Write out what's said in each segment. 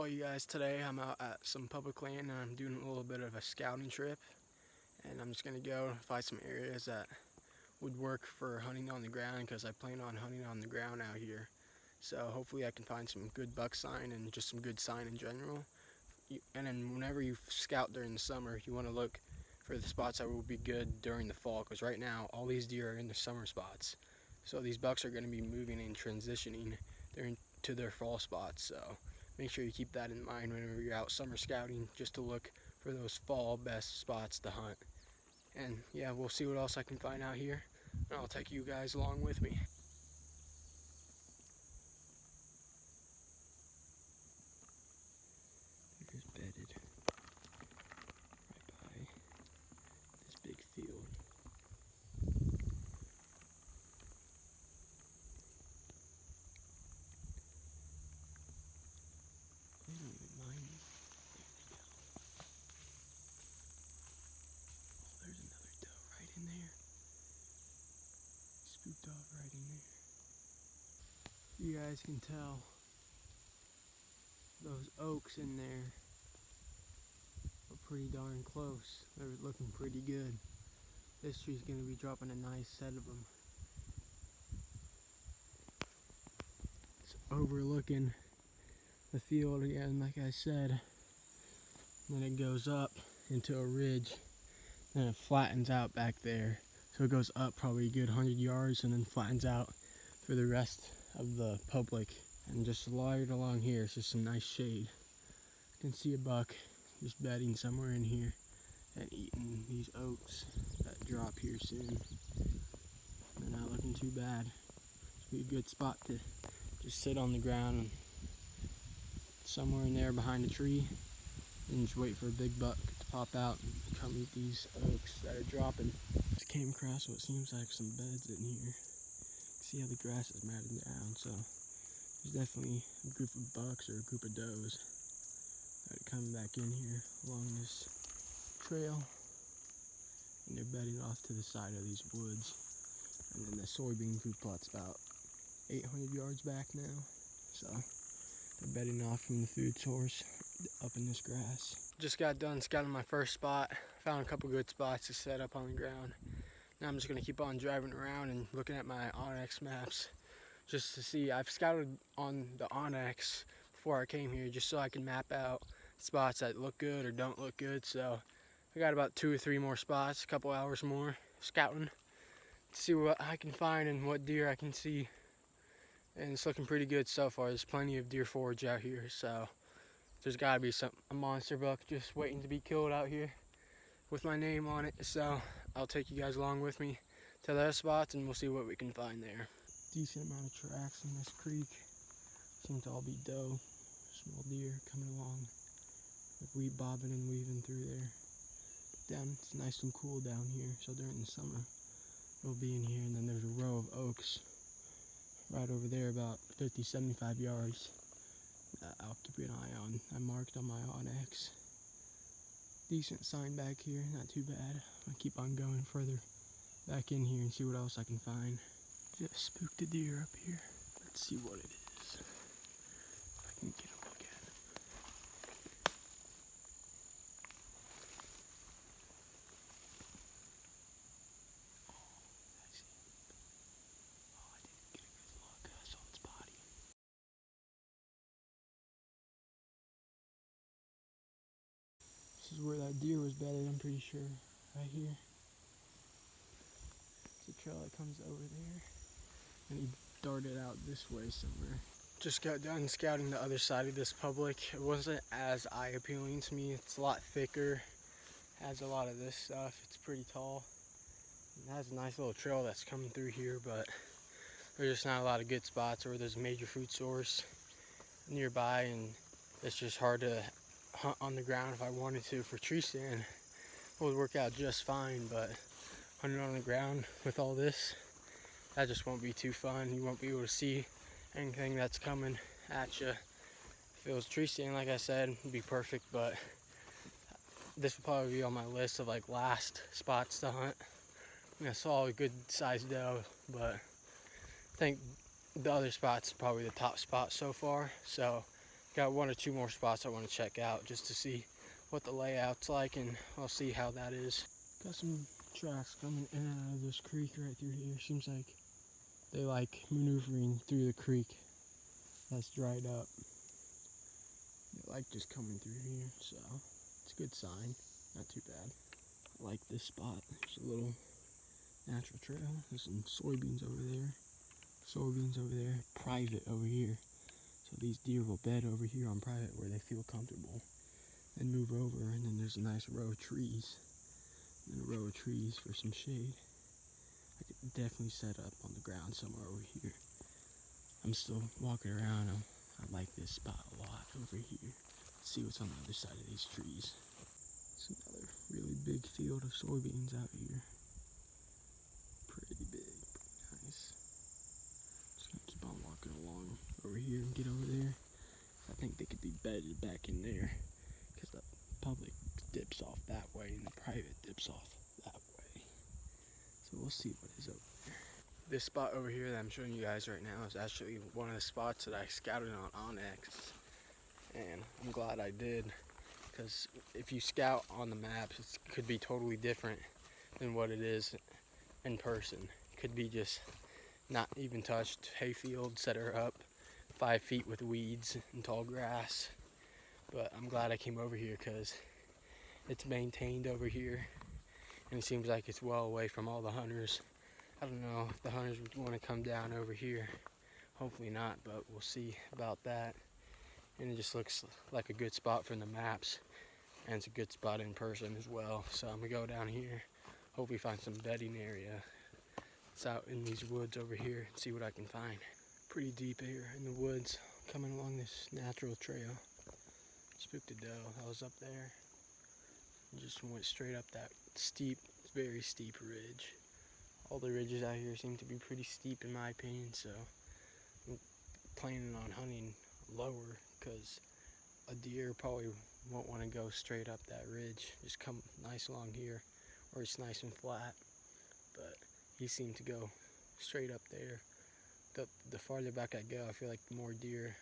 All you guys, today I'm out at some public land and I'm doing a little bit of a scouting trip, and I'm just gonna go find some areas that would work for hunting on the ground, because I plan on hunting on the ground out here. So hopefully I can find some good buck sign and just some good sign in general. And then whenever you scout during the summer, you want to look for the spots that will be good during the fall, because right now all these deer are in the summer spots. So these bucks are going to be moving and transitioning to their fall spots. So make sure you keep that in mind whenever you're out summer scouting, just to look for those fall best spots to hunt. And yeah, we'll see what else I can find out here, and I'll take you guys along with me. There's bedded right by this big field. They don't even mind me. There we go. Oh, there's another doe right in there. Spooked off right in there. You guys can tell those oaks in there are pretty darn close. They're looking pretty good. This tree's gonna be dropping a nice set of them. It's overlooking the field again, like I said. Then it goes up into a ridge, and it flattens out back there. So it goes up probably a good 100 yards and then flattens out for the rest of the public. And just right along here, it's just some nice shade. You can see a buck just bedding somewhere in here and eating these oaks that drop here soon. They're not looking too bad. It's be a good spot to just sit on the ground and somewhere in there behind a tree and just wait for a big buck to pop out and come eat these oaks that are dropping. Just came across what seems like some beds in here. See how the grass is matted down, so there's definitely a group of bucks or a group of does that are coming back in here along this trail, and they're bedding off to the side of these woods. And then the soybean food plot's about 800 yards back now, so they're bedding off from the food source up in this grass. Just got done scouting my first spot. Found a couple good spots to set up on the ground. Now I'm just gonna keep on driving around and looking at my onX maps just to see. I've scouted on the onX before I came here, just so I can map out spots that look good or don't look good. So I got about 2 or 3 more spots, a couple hours more scouting to see what I can find and what deer I can see. And it's looking pretty good so far. There's plenty of deer forage out here, so there's gotta be a monster buck just waiting to be killed out here with my name on it. So I'll take you guys along with me to those spots and we'll see what we can find there. Decent amount of tracks in this creek. Seem to all be doe, small deer coming along, like bobbing and weaving through there. It's nice and cool down here, so during the summer it'll be in here. And then there's a row of oaks right over there, about 50-75 yards, that I'll keep an eye on. I marked on my onX. Decent sign back here, not too bad. I'll keep on going further back in here and see what else I can find. Just spooked a deer up here. Let's see what it is. If I can get a look at it. Oh, I see him. Oh, I didn't get a good look. I saw its body. This is where that deer was bedded, I'm pretty sure. Right here. It's a trail that comes over there, and he darted out this way somewhere. Just got done scouting the other side of this public. It wasn't as eye-appealing to me. It's a lot thicker, has a lot of this stuff. It's pretty tall. It has a nice little trail that's coming through here, but there's just not a lot of good spots where there's a major food source nearby, and it's just hard to hunt on the ground. If I wanted to for tree stand, it would work out just fine, but hunting on the ground with all this, that just won't be too fun. You won't be able to see anything that's coming at you. If it was tree stand, like I said, it'd be perfect, but this would probably be on my list of like last spots to hunt. I saw a good sized doe, but I think the other spot's probably the top spot so far. So got 1 or 2 more spots I want to check out just to see what the layout's like, and I'll see how that is. Got some tracks coming in and out of this creek right through here. Seems like they like maneuvering through the creek that's dried up. They like just coming through here, so it's a good sign. Not too bad. I like this spot. There's a little natural trail. There's some soybeans over there. Soybeans over there. Private over here. So these deer will bed over here on private where they feel comfortable and move over, and then there's a nice row of trees. And a row of trees for some shade. I could definitely set up on the ground somewhere over here. I'm still walking around. I like this spot a lot over here. Let's see what's on the other side of these trees. It's another really big field of soybeans out here. Pretty big, pretty nice. Just gonna keep on walking along over here and get over there. I think they could be bedded back in there because the public dips off that way and the private dips off that way. So we'll see what is over there. This spot over here that I'm showing you guys right now is actually one of the spots that I scouted on onX, and I'm glad I did, because if you scout on the maps, it could be totally different than what it is in person. It could be just not even touched hayfield set her up 5 feet with weeds and tall grass. But I'm glad I came over here because it's maintained over here, and it seems like it's well away from all the hunters. I don't know if the hunters would want to come down over here. Hopefully not, but we'll see about that. And it just looks like a good spot from the maps, and it's a good spot in person as well. So I'm gonna go down here, hopefully find some bedding area. It's out in these woods over here and see what I can find. Pretty deep here in the woods, coming along this natural trail. Spooked a doe. I was up there and just went straight up that steep, very steep ridge. All the ridges out here seem to be pretty steep in my opinion, so I'm planning on hunting lower because a deer probably won't want to go straight up that ridge. Just come nice along here where it's nice and flat. But he seemed to go straight up there. The farther back I go, I feel like the more deer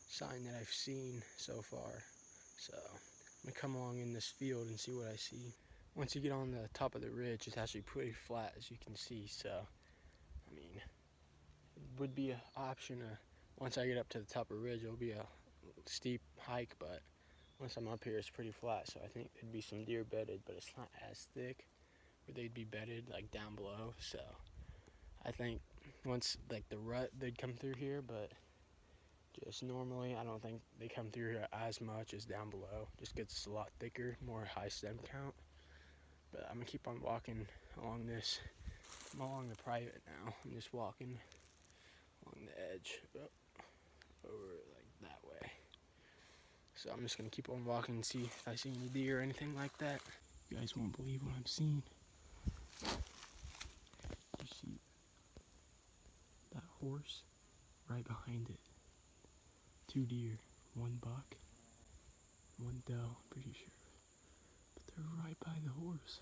sign that I've seen so far. So I'm gonna come along in this field and see what I see. Once you get on the top of the ridge, it's actually pretty flat, as you can see. So, I mean, it would be an option. Once I get up to the top of the ridge, it'll be a steep hike, but once I'm up here, it's pretty flat. So I think there'd be some deer bedded, but it's not as thick where they'd be bedded like down below. So I think once like the rut, they'd come through here, but just normally I don't think they come through here as much as down below. Just gets a lot thicker, more high stem count. But I'm gonna keep on walking along this. I'm along the private now. I'm just walking along the edge over like that way. So I'm just gonna keep on walking and see if I see any deer or anything like that. You guys won't believe what I'm seeing. You see that horse right behind it? 2 deer, 1 buck, 1 doe, I'm pretty sure. But they're right by the horse.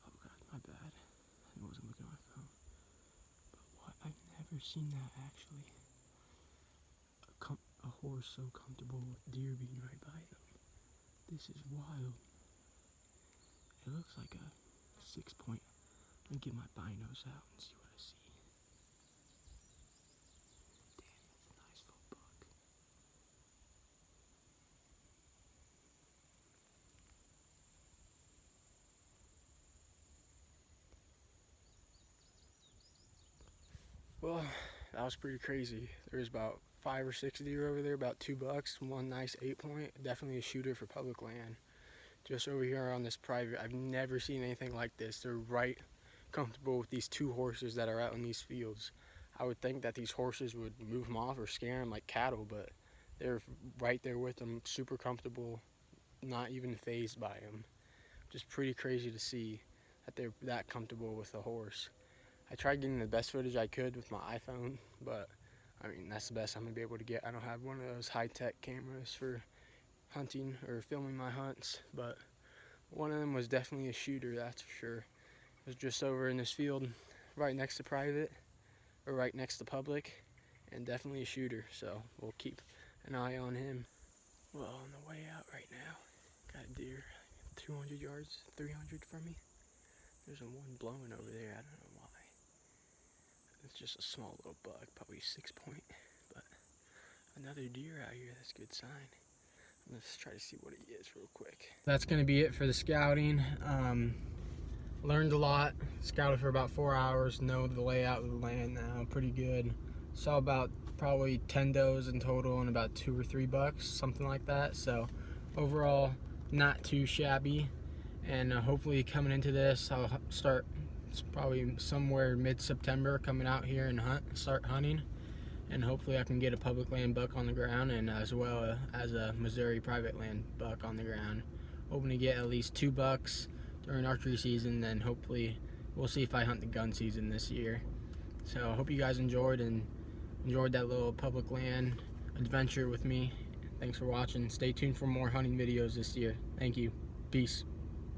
Oh god, my bad. I wasn't looking at my phone. But what? I've never seen that actually. A horse so comfortable with deer being right by them. This is wild. It looks like a 6-point. Let me get my binos out and see what I see. Damn, that's a nice little buck. Well, that was pretty crazy. There was about 5 or 6 deer over there, about 2 bucks, 1 nice 8-point. Definitely a shooter for public land. Just over here on this private, I've never seen anything like this. They're right comfortable with these 2 horses that are out in these fields. I would think that these horses would move them off or scare them like cattle, but they're right there with them, super comfortable, not even phased by them. Just pretty crazy to see that they're that comfortable with a horse. I tried getting the best footage I could with my iPhone, but I mean, that's the best I'm gonna be able to get. I don't have one of those high-tech cameras for hunting or filming my hunts, but one of them was definitely a shooter, that's for sure. It was just over in this field right next to private, or right next to public, and definitely a shooter. So we'll keep an eye on him. Well, on the way out right now, got a deer 200 yards, 300 from me. There's one blowing over there, I don't know why. It's just a small little buck, probably 6 point, but another deer out here, that's a good sign. Let's try to see what he is real quick. That's gonna be it for the scouting. Learned a lot, scouted for about 4 hours, know the layout of the land now pretty good. Saw about probably 10 does in total and about 2 or 3 bucks, something like that. So overall, not too shabby. And hopefully coming into this, I'll start probably somewhere mid-September coming out here and start hunting. And hopefully I can get a public land buck on the ground, and as well as a Missouri private land buck on the ground. Hoping to get at least 2 bucks during archery season, then hopefully we'll see if I hunt the gun season this year. So I hope you guys enjoyed that little public land adventure with me. Thanks for watching. Stay tuned for more hunting videos this year. Thank you. Peace.